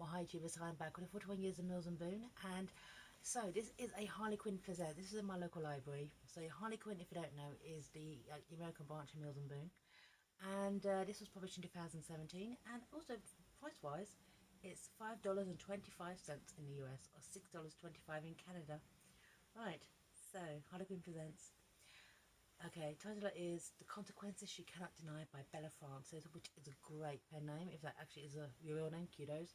Well, hi YouTubers, I'm back with 41 years of Mills and Boon, and so this is a Harlequin present. This is in my local library. So Harlequin, if you don't know, is the American branch of Mills and Boon, and this was published in 2017. And also, price-wise, it's $5.25 in the US or $6.25 in Canada. Right. So Harlequin presents. Okay, title is The Consequences She Cannot Deny by Bella Francis, which is a great pen name. If that actually is your real name, kudos.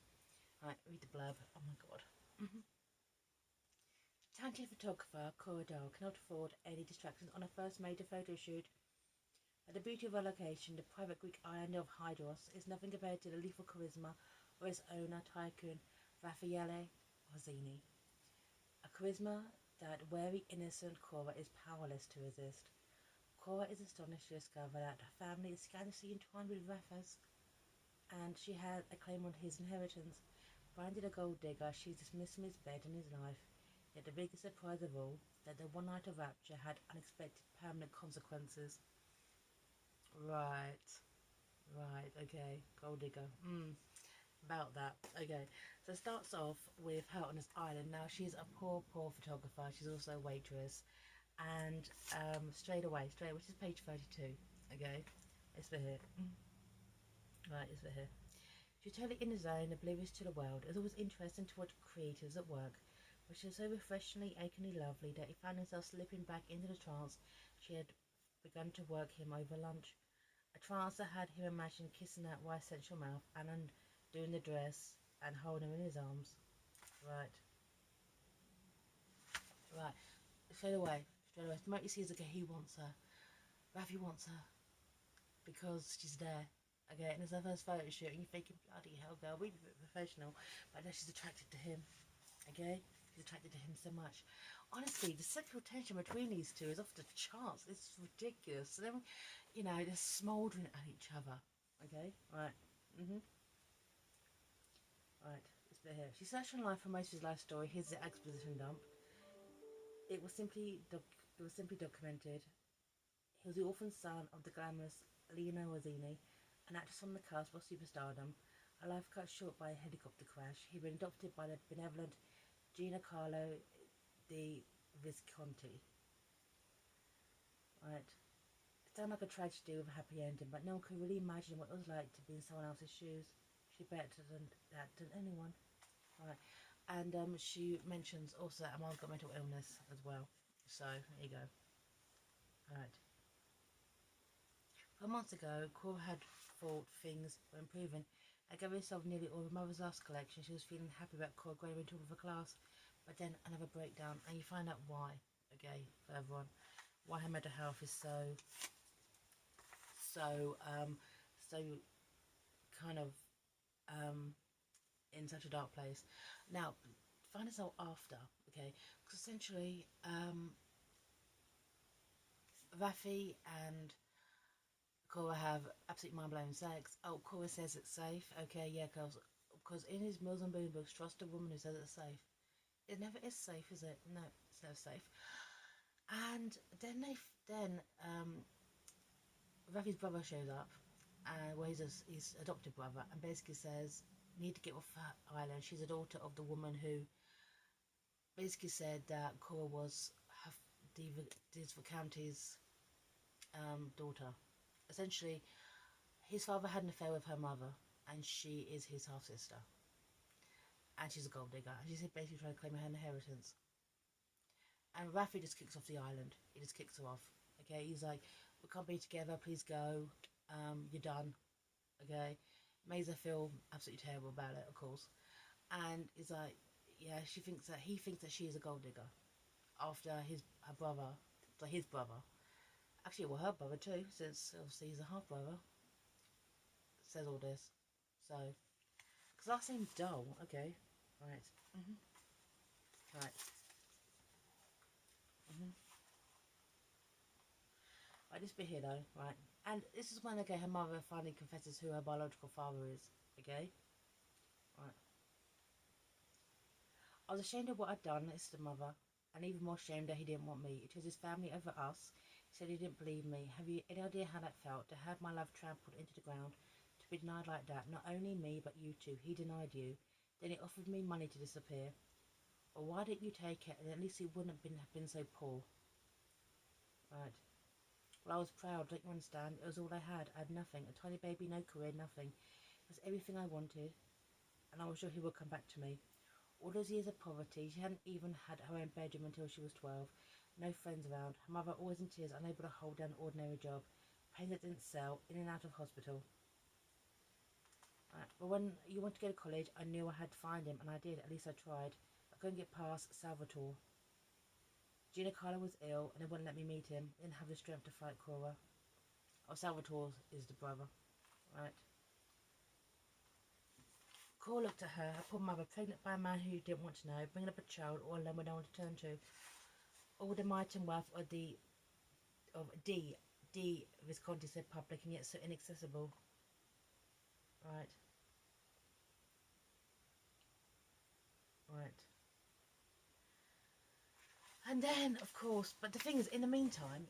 Right, read the blurb. Oh my god. Talented photographer Coral Dahl cannot afford any distractions on her first major photo shoot. At the beauty of her location, the private Greek island of Hydros is nothing compared to the lethal charisma of its owner, tycoon Raffaele Rossini. A charisma that wary, innocent Cora is powerless to resist. Cora is astonished to discover that her family is scandalously entwined with Rafa's, and she had a claim on his inheritance. Branded a gold digger, she dismissed from his bed and his life. Yet the biggest surprise of all, that the one night of rapture had unexpected permanent consequences. Right, okay, gold digger. About that. Okay, so it starts off with her on this island. Now she's a poor photographer. She's also a waitress, and straight away, which is page 32. Okay, it's for here. Right, it's for here. She's totally in the zone, oblivious to the world. It was always interesting to watch creators at work, but she was so refreshingly, achingly lovely that he found himself slipping back into the trance she had begun to work him over lunch. A trance that had him imagine kissing that white sensual mouth and undoing the dress and holding him in his arms. Right. Straight away. The moment you see is like, he wants her. Rafi wants her. Because she's there. Okay, and it's her first photo shoot, and you're thinking, bloody hell, girl, we be professional. But now she's attracted to him. Okay? She's attracted to him so much. Honestly, the sexual tension between these two is off the charts. It's ridiculous. So then, they're smouldering at each other. Okay? Right. Right. This bit here. She searched online for most of his life story. Here's the exposition dump. It was simply documented. He was the orphan son of the glamorous Lena Rossini, an actress on the cusp of superstardom. A life cut short by a helicopter crash. He'd been adopted by the benevolent Giancarlo di Visconti. Right. It sounded like a tragedy with a happy ending, but no one could really imagine what it was like to be in someone else's shoes. She better than that than anyone. Right. And she mentions also that Amal's got mental illness as well. So, there you go. Right. 4 months ago, Cora had thought things were improving. I gave herself nearly all of Mother's last collection. She was feeling happy about Cora going into of her class. But then another breakdown, and you find out why, okay, for everyone. Why her mental health is so kind of in such a dark place. Now, find us out after, okay? Because essentially, Rafi and Cora have absolutely mind-blowing sex. Oh, Cora says it's safe. Okay, yeah, because in his Mills and Boon books, trust a woman who says it's safe. It never is safe, is it? No, it's never safe. And then Rafi's brother shows up, well, he's his adopted brother, and basically says, "Need to get off her island." She's a daughter of the woman who basically said that Cora was the County's daughter. Essentially, his father had an affair with her mother, and she is his half sister, and she's a gold digger. And she's basically trying to claim her inheritance. And Rafi just kicks off the island. He just kicks her off. Okay, he's like, "We can't be together. Please go. You're done." Okay, makes her feel absolutely terrible about it, of course. And he's like, yeah, he thinks that she is a gold digger after his brother, actually, well, her brother too, since obviously he's a half brother, says all this. So, because that seemed dull. Okay, right, right, right. This bit here though, right, and this is when her mother finally confesses who her biological father is. Okay, right. I was ashamed of what I'd done, it's the mother, and even more ashamed that he didn't want me. It was his family over us. He said he didn't believe me. Have you any idea how that felt? To have my love trampled into the ground, to be denied like that? Not only me, but you too. He denied you. Then he offered me money to disappear. Well, why didn't you take it, and at least he wouldn't have been so poor? Right. Well, I was proud, don't you understand? It was all I had. I had nothing. A tiny baby, no career, nothing. It was everything I wanted, and I was sure he would come back to me. All those years of poverty, she hadn't even had her own bedroom until she was 12. No friends around. Her mother always in tears, unable to hold down an ordinary job. Pain that didn't sell, in and out of hospital. Right. But when you want to go to college, I knew I had to find him, and I did. At least I tried. I couldn't get past Salvatore. Gina Carlo was ill, and they wouldn't let me meet him. I didn't have the strength to fight Cora. Oh, Salvatore is the brother. Right. Cora looked at her, her poor mother, pregnant by a man who didn't want to know, bringing up a child all alone with no one to turn to. All the might and wealth of D Visconti said public and yet so inaccessible. Right. Right. And then, of course, but the thing is, in the meantime,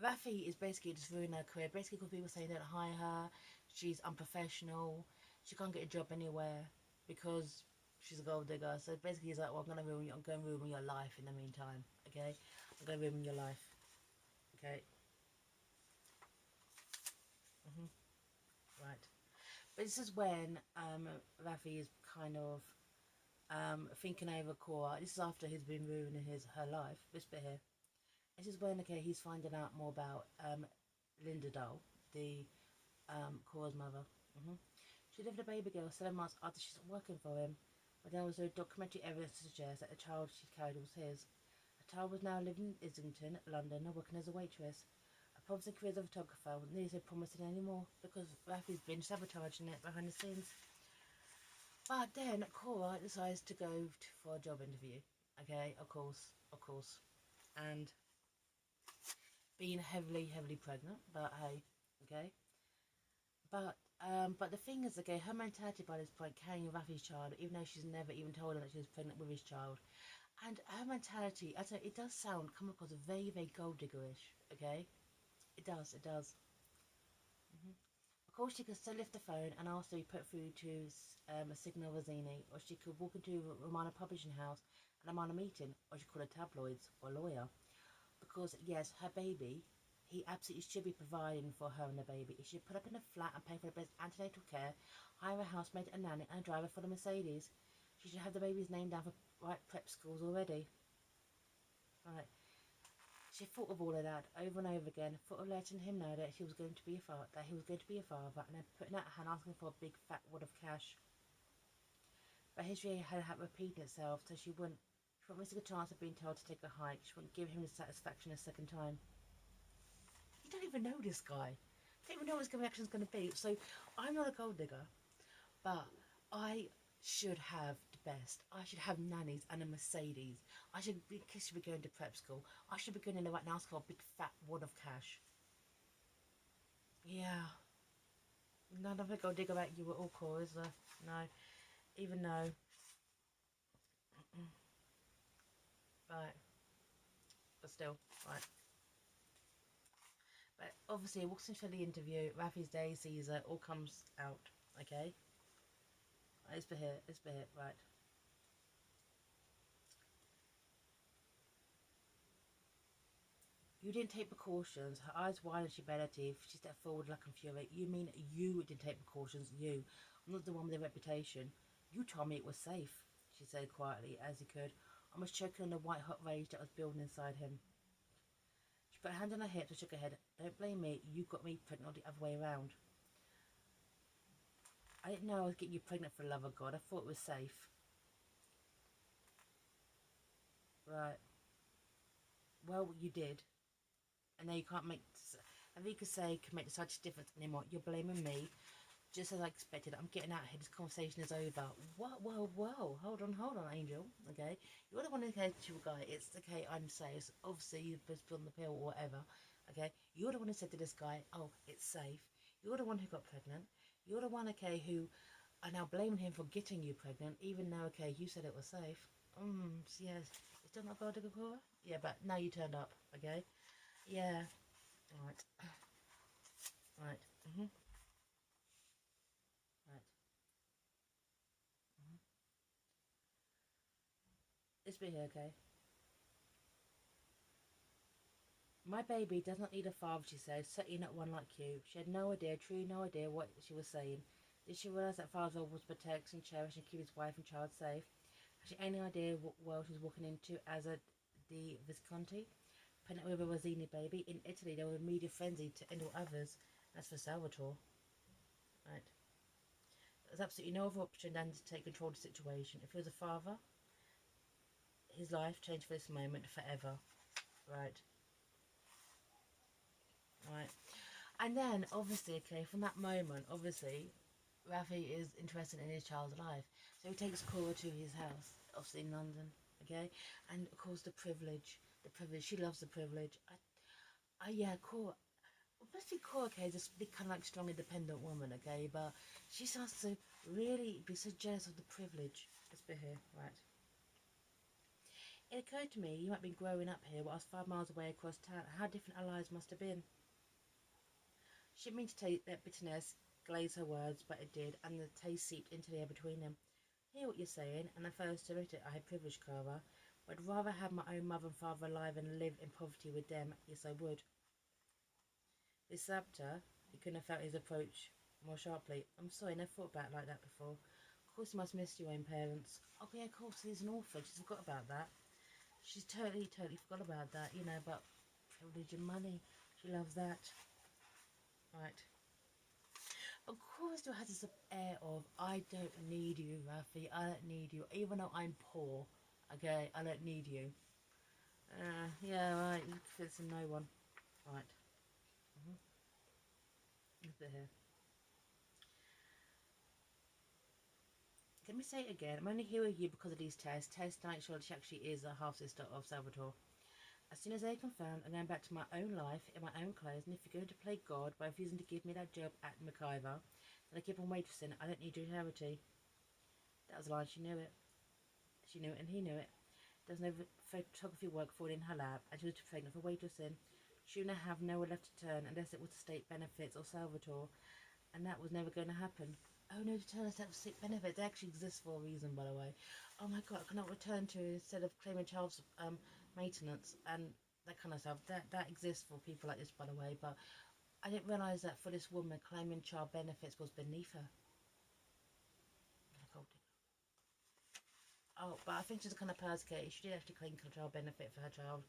Rafi is basically just ruining her career. Basically, because people say don't hire her, she's unprofessional, she can't get a job anywhere because she's a gold digger. So basically, he's like, well, I'm going to ruin your life in the meantime, okay? I'm going to ruin your life, okay? Right. But this is when Rafi is kind of thinking over Cora. This is after he's been ruining her life. This bit here. This is when he's finding out more about Linda Dahl, the Cora's mother. She delivered a baby girl 7 months after she stopped working for him, but there was no documentary evidence to suggest that the child she carried was his. The child was now living in Islington, London, and working as a waitress. A promising career as a photographer wasn't nearly so promising anymore because Rafi's been sabotaging it behind the scenes. But then Cora decides to go for a job interview. Okay, of course. And being heavily pregnant, but hey, okay. But the thing is, okay, her mentality by this point, carrying Rafi's child, even though she's never even told him that she was pregnant with his child, and her mentality, I tell you, it does come across very gold diggerish, okay? It does. Of course, she could still lift the phone and ask to be put through to a Signal Rossini, or she could walk into a Romana publishing house and demand a meeting, or she could call a tabloids or a lawyer. Because, yes, her baby, he absolutely should be providing for her and the baby. He should put up in a flat and pay for the best antenatal care, hire a housemaid, a nanny, and a driver for the Mercedes. She should have the baby's name down for right prep schools already. Right. She thought of all of that over and over again, thought of letting him know that he was going to be a father, and then putting out a hand asking for a big fat wad of cash. But history had repeated itself, so she wouldn't miss a chance of being told to take a hike. She wouldn't give him the satisfaction a second time. You don't even know this guy. You don't even know what his reaction is going to be. So I'm not a gold digger, but I should have the best. I should have nannies and a Mercedes. I should be going to prep school. I should be going in the right now for a big fat wad of cash. Yeah. None of it gold digger about you at all, Cora, is there? No. Even though. Right. But still, right. But obviously, walks into the interview, Rafi's day, Caesar, all comes out, okay? It's for here, right. You didn't take precautions. Her eyes wide and she bared her teeth. She stepped forward like a fury. You mean you didn't take precautions? You. I'm not the one with the reputation. You told me it was safe, she said quietly as he could, almost choking on the white hot rage that was building inside him. She put her hand on her hips and shook her head. Don't blame me. You got me pregnant the other way around. I didn't know I was getting you pregnant for the love of God. I thought it was safe. Right. Well, you did. And now you can't make... And you could say, can make the slightest difference anymore. You're blaming me. Just as I expected, I'm getting out of here. This conversation is over. Whoa. Hold on, Angel. Okay? You're the one who cares to a guy. It's okay, I'm safe. Obviously, you've been on the pill or whatever. Okay? You're the one who said to this guy, oh, it's safe. You're the one who got pregnant. You're the one, okay, who are now blaming him for getting you pregnant, even though, okay, you said it was safe. Yes. It's still not God to go. Yeah, but now you turned up, okay? Yeah. Right. Right. This bit here, okay? My baby does not need a father, she said, certainly not one like you. She had no idea, truly no idea, what she was saying. Did she realise that father was to protect and cherish and keep his wife and child safe? Had she any idea what world she was walking into as a the Visconti? Pregnant with a Rossini baby. In Italy, there was a media frenzy to end all others. As for Salvatore, right? There's absolutely no other option than to take control of the situation. If he was a father, his life changed for this moment forever. Right. Right. And then, obviously, okay, from that moment, obviously, Rafi is interested in his child's life. So he takes Cora to his house, obviously in London, okay? And, of course, the privilege, she loves the privilege. Yeah, Cora, especially Cora, okay, is this big, kind of like strong, independent woman, okay? But she starts to really be so jealous of the privilege. Let's be here, right? It occurred to me you might have been growing up here whilst 5 miles away across town. How different our lives must have been. She didn't mean to take that bitterness glaze her words, but it did, and the taste seeped into the air between them. Hear what you're saying, and at first to admit it, I had privilege, Clara. But I'd rather have my own mother and father alive and live in poverty with them. Yes, I would. This slapped her. He couldn't have felt his approach more sharply. I'm sorry, I never thought about it like that before. Of course you must miss your own parents. Oh yeah, of course, he's an orphan. She's forgot about that. She's totally forgot about that, you know, but privilege and money. She loves that. Right. Of course, still has this air of, I don't need you, Rafi. I don't need you. Even though I'm poor, okay, I don't need you. Yeah, right. You fits in no one. Right. Look at here. Let me say it again. I'm only here with you because of these tests. Tests to make sure she actually is a half sister of Salvatore. As soon as they're confirmed, I'm going back to my own life, in my own clothes, and if you're going to play God by refusing to give me that job at McIver, then I keep on waitressing. I don't need your charity. That was a lie. She knew it. She knew it, and he knew it. There was no photography work falling in her lap, and she was too pregnant for waitressing. She would have nowhere left to turn unless it was to state benefits or Salvatore, and that was never going to happen. Oh no, to turn us out to state benefits. They actually exist for a reason, by the way. Oh my god, I cannot return to instead of claiming child's maintenance and that kind of stuff. That exists for people like this, by the way. But I didn't realise that for this woman, claiming child benefits was beneath her. Oh, but I think she's the kind of persecutor. She did actually claim child benefit for her child.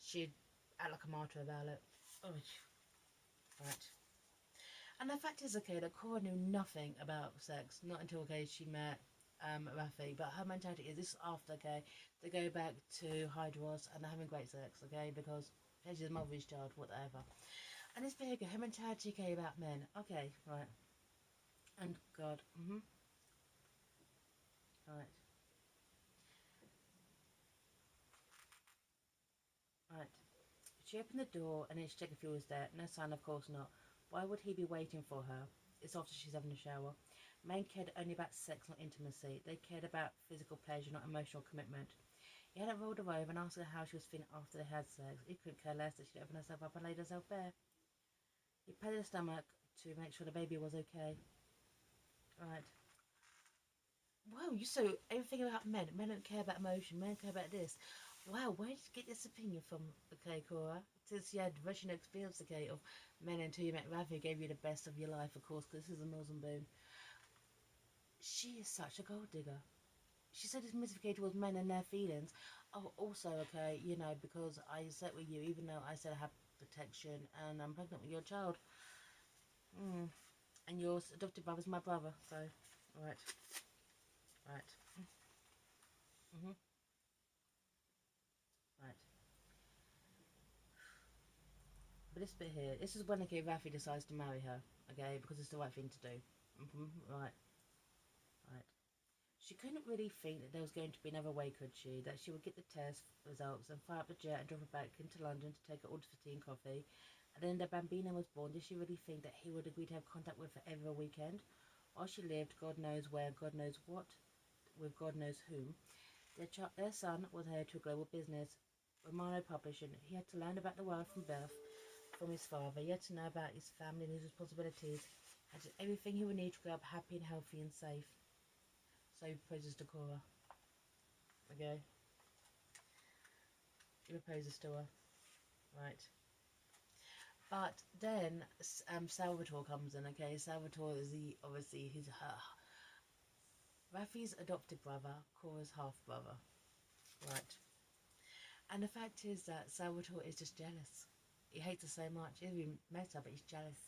She'd act like a martyr about it. Oh, right. And the fact is, okay, that Cora knew nothing about sex, not until, okay, she met Rafi. But her mentality is this after, okay, they go back to Hydros and they're having great sex, okay, because she's the mother's child, whatever. And this behavior, her mentality, okay, about men. Okay, right. And God, right, right. She opened the door and then she checked if he was there. No sign, of course not. Why would he be waiting for her? It's after she's having a shower. Men cared only about sex, not intimacy. They cared about physical pleasure, not emotional commitment. He hadn't rolled her over and asked her how she was feeling after they had sex. He couldn't care less that she'd opened herself up and laid herself bare. He patted her stomach to make sure the baby was okay. Right. Wow, you so everything about men. Men don't care about emotion. Men care about this. Wow, where did you get this opinion from? Okay, Cora. Since you had Russian experience, okay, of men until you met Ravi, gave you the best of your life, of course, because this is a Muslim boon. She is such a gold digger. She said this mystificated was men and their feelings. Oh, also, okay, you know, because I slept with you, even though I said I have protection and I'm pregnant with your child. And your adopted brother's my brother, so, right, right, right. But this bit here, this is when, okay, Rafi decides to marry her, okay, because it's the right thing to do. Right, right. She couldn't really think that there was going to be another way, could she? That she would get the test results and fire up the jet and drive her back into London to take her orders for tea and coffee. And then the bambino was born. Did she really think that he would agree to have contact with her every weekend? While she lived, God knows where, God knows what, with God knows whom, their son was heir to a global business, Romano Publishing. He had to learn about the world from birth from his father. He had to know about his family and his responsibilities. Had everything he would need to grow up happy and healthy and safe. So he praises to Cora. Okay. He proposes to her, right? But then Salvatore comes in. Okay, Salvatore is obviously he's her Rafi's adopted brother, Cora's half brother, right? And the fact is that Salvatore is just jealous. He hates her so much. He hasn't even met her, but he's jealous.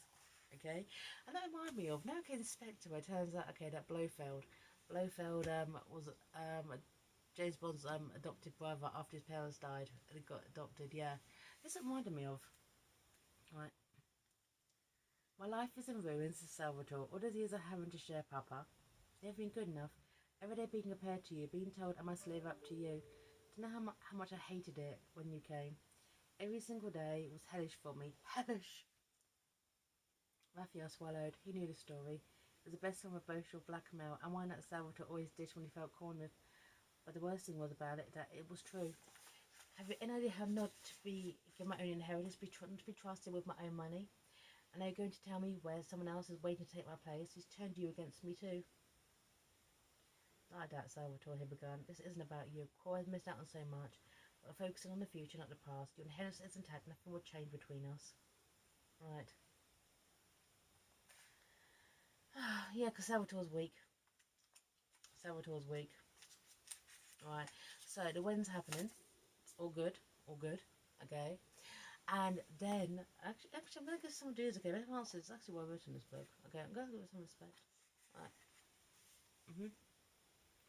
Okay, and that reminded me of now. Okay, the Spectre. It turns out okay that Blofeld was James Bond's adopted brother after his parents died. And he got adopted. Yeah, this reminded me of right. My life is in ruins, says Salvatore. All those years of having to share Papa. Never been good enough. Every day being compared to you, being told I must live up to you. Do you know how much I hated it when you came? Every single day was hellish for me. Hellish! Raphael swallowed. He knew the story. It was the best song of social blackmail, and one that Salvatore always did when he felt cornered. But the worst thing was about it that it was true. Have you any idea how not to be give my own inheritance, not to be trusted with my own money? And are you going to tell me where someone else is waiting to take my place? He's turned you against me too. I doubt Salvatore, he began. This isn't about you. Cora has missed out on so much. But we're focusing on the future, not the past. Your inheritance is intact. Nothing will change between us. Right. Yeah, because Salvatore's weak. Salvatore's weak. Right. So the wedding's happening. It's all good. All good. Okay. And then, actually, I'm going to give some dudes, okay, let's answer. It's actually what I wrote in this book. Okay, I'm going to give it some respect. Right.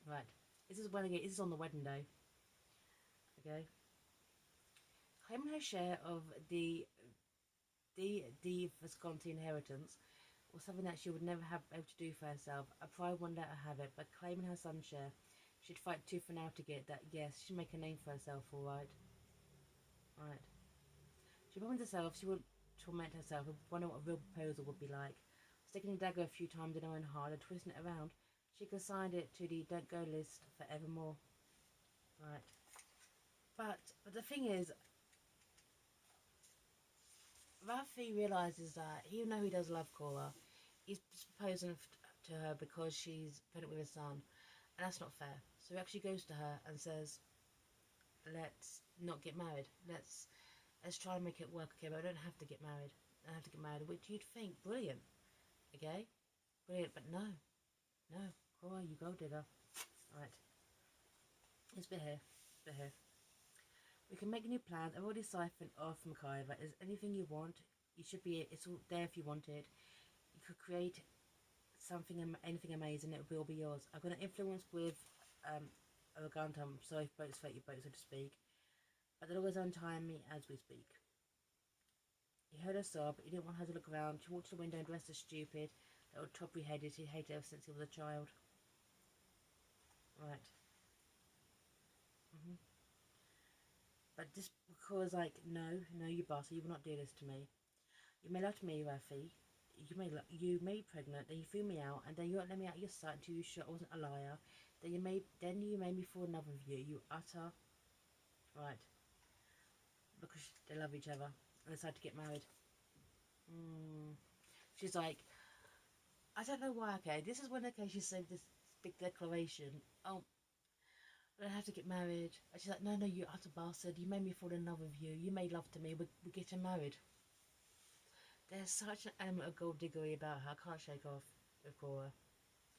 Right. This is when this is on the wedding day. Okay. Claiming her share of the Visconti inheritance was something that she would never have able to do for herself. Her pride wouldn't let her have it, but claiming her son's share, she'd fight tooth and nail to get that. Yes, she'd make a name for herself, all right. Right. She promised herself she wouldn't torment herself and wonder what a real proposal would be like. Sticking the dagger a few times in her own heart and twisting it around, she consigned it to the don't go list forevermore. Right. But the thing is, Rafi realises that even though he does love Cora, he's proposing to her because she's pregnant with his son, and that's not fair. So he actually goes to her and says, "Let's not get married. Let's try and make it work, okay? But I don't have to get married. I don't have to get married." Which you'd think brilliant, okay? Brilliant, but no, Cora, you go digger. Right, let's be here, be here. We can make new plans. I've already siphoned off MacIver. Is anything you want? You should be. It's all there if you want it. You could create something, anything amazing. It will be yours. I've got an influence with Argantum, so if boats float your boat, so to speak. But they'll always untie me as we speak. He heard her sob. He didn't want her to look around. She walked to the window and dressed as stupid, little toppy-headed. He hated her since he was a child. Right. But just because, like, no, you bastard, you will not do this to me. You may lie to me, Rafi. You made me pregnant. Then you threw me out, and then you won't let me out of your sight until you sure I wasn't a liar. Then you made me fall in love with you. You utter right because they love each other and decide to get married. She's like, I don't know why. Okay, this is when she said this big declaration. Oh, I don't have to get married. And she's like, no, you utter bastard. You made me fall in love with you. You made love to me. We're getting married. There's such an element of gold diggery about her. I can't shake off with Cora.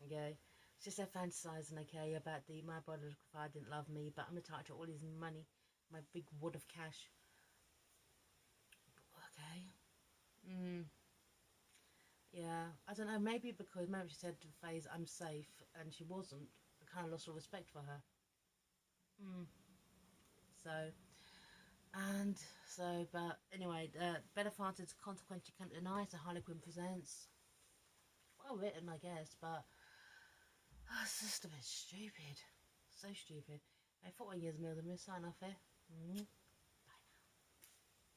Okay? It's just her fantasizing, okay, about my brother didn't love me, but I'm entitled to all his money, my big wad of cash. Okay. Yeah, I don't know, maybe because maybe she said to Faze, I'm safe, and she wasn't. I kind of lost all respect for her. So, but anyway, Bella Francis' Consequence You Can't Deny, so Harlequin presents. Well written, I guess, but it's just a bit stupid. So stupid. I thought 1 year's meal, the miss sign off here.